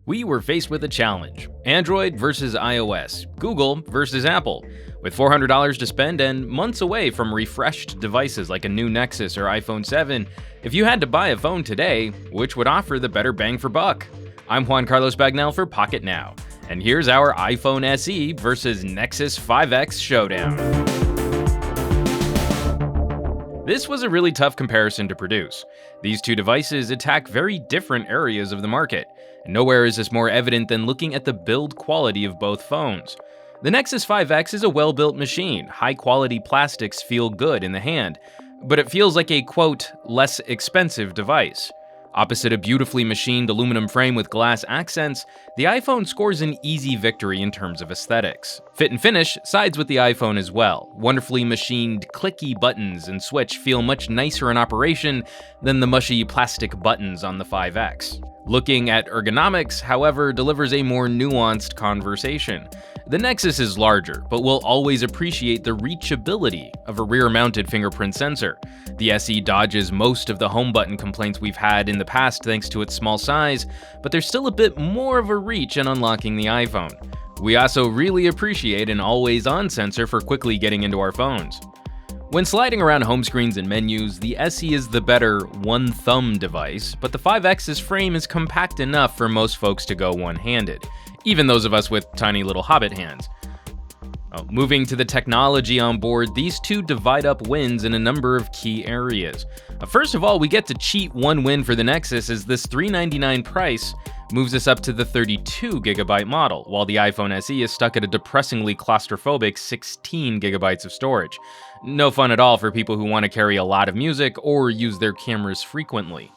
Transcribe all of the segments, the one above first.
We were faced with a challenge: Android versus iOS, Google versus Apple. With $400 to spend and months away from refreshed devices like a new Nexus or iPhone 7, if you had to buy a phone today, which would offer the better bang for buck? I'm Juan Carlos Bagnell for Pocketnow, and here's our iPhone SE versus Nexus 5X showdown. This was a really tough comparison to produce. These two devices attack very different areas of the market, and nowhere is this more evident than looking at the build quality of both phones. The Nexus 5X is a well-built machine. High-quality plastics feel good in the hand, but it feels like a, quote, less expensive device. Opposite a beautifully machined aluminum frame with glass accents, the iPhone scores an easy victory in terms of aesthetics. Fit and finish sides with the iPhone as well. Wonderfully machined, clicky buttons and switch feel much nicer in operation than the mushy plastic buttons on the 5X. Looking at ergonomics, however, delivers a more nuanced conversation. The Nexus is larger, but will always appreciate the reachability of a rear-mounted fingerprint sensor. The SE dodges most of the home button complaints we've had in the past thanks to its small size, but there's still a bit more of a reach in unlocking the iPhone. We also really appreciate an always-on sensor for quickly getting into our phones. When sliding around home screens and menus, the SE is the better one-thumb device, but the 5X's frame is compact enough for most folks to go one-handed, even those of us with tiny little hobbit hands. Moving to the technology on board, these two divide up wins in a number of key areas. First of all, we get to cheat one win for the Nexus as this $399 price moves us up to the 32GB model, while the iPhone SE is stuck at a depressingly claustrophobic 16GB of storage. No fun at all for people who want to carry a lot of music or use their cameras frequently.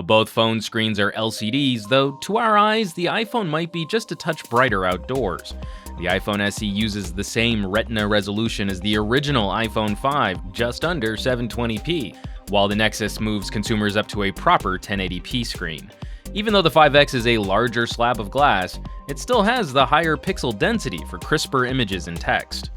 Both phone screens are LCDs, though to our eyes, the iPhone might be just a touch brighter outdoors. The iPhone SE uses the same Retina resolution as the original iPhone 5, just under 720p, while the Nexus moves consumers up to a proper 1080p screen. Even though the 5X is a larger slab of glass, it still has the higher pixel density for crisper images and text.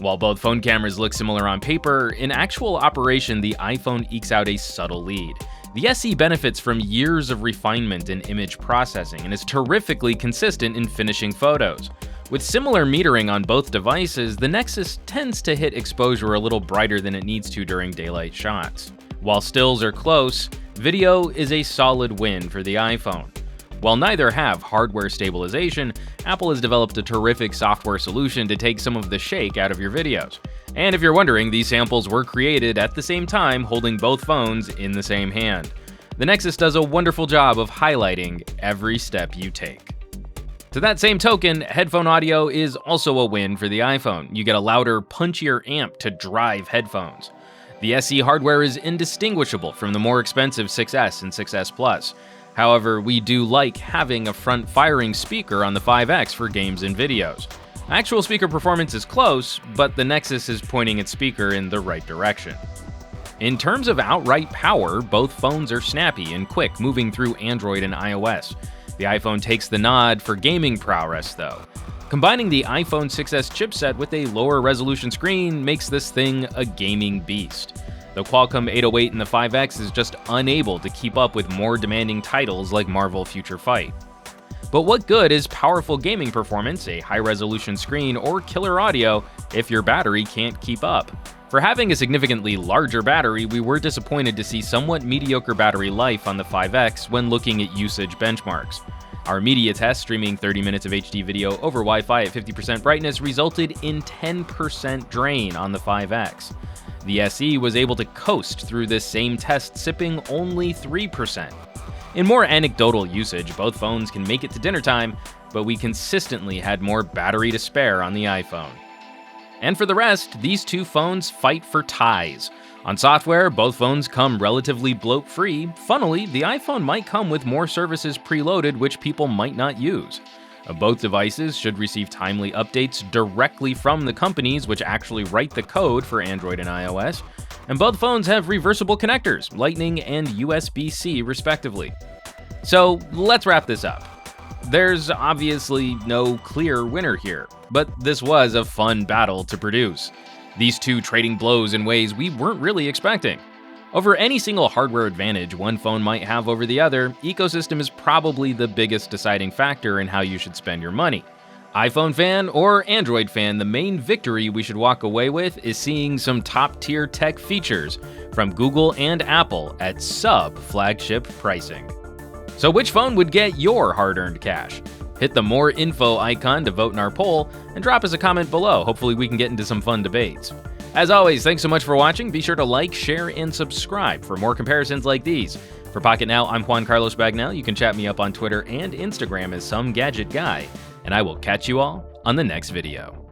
While both phone cameras look similar on paper, in actual operation the iPhone ekes out a subtle lead. The SE benefits from years of refinement in image processing and is terrifically consistent in finishing photos. With similar metering on both devices, the Nexus tends to hit exposure a little brighter than it needs to during daylight shots. While stills are close, video is a solid win for the iPhone. While neither have hardware stabilization, Apple has developed a terrific software solution to take some of the shake out of your videos. And if you're wondering, these samples were created at the same time holding both phones in the same hand. The Nexus does a wonderful job of highlighting every step you take. To that same token, headphone audio is also a win for the iPhone. You get a louder, punchier amp to drive headphones. The SE hardware is indistinguishable from the more expensive 6S and 6S Plus. However, we do like having a front-firing speaker on the 5X for games and videos. Actual speaker performance is close, but the Nexus is pointing its speaker in the right direction. In terms of outright power, both phones are snappy and quick moving through Android and iOS. The iPhone takes the nod for gaming prowess, though. Combining the iPhone 6S chipset with a lower resolution screen makes this thing a gaming beast. The Qualcomm 808 in the 5X is just unable to keep up with more demanding titles like Marvel Future Fight. But what good is powerful gaming performance, a high-resolution screen, or killer audio if your battery can't keep up? For having a significantly larger battery, we were disappointed to see somewhat mediocre battery life on the 5X when looking at usage benchmarks. Our media test streaming 30 minutes of HD video over Wi-Fi at 50% brightness resulted in 10% drain on the 5X. The SE was able to coast through this same test, sipping only 3%. In more anecdotal usage, both phones can make it to dinner time, but we consistently had more battery to spare on the iPhone. And for the rest, these two phones fight for ties. On software, both phones come relatively bloat-free. Funnily, the iPhone might come with more services preloaded which people might not use. Both devices should receive timely updates directly from the companies which actually write the code for Android and iOS, and both phones have reversible connectors, Lightning and USB-C respectively. So let's wrap this up. There's obviously no clear winner here, but this was a fun battle to produce. These two trading blows in ways we weren't really expecting. Over any single hardware advantage one phone might have over the other, ecosystem is probably the biggest deciding factor in how you should spend your money. iPhone fan or Android fan, the main victory we should walk away with is seeing some top-tier tech features from Google and Apple at sub-flagship pricing. So which phone would get your hard-earned cash? Hit the more info icon to vote in our poll, and drop us a comment below. Hopefully we can get into some fun debates. As always, thanks so much for watching. Be sure to like, share, and subscribe for more comparisons like these. For Pocketnow, I'm Juan Carlos Bagnell. You can chat me up on Twitter and Instagram as Some Gadget Guy, and I will catch you all on the next video.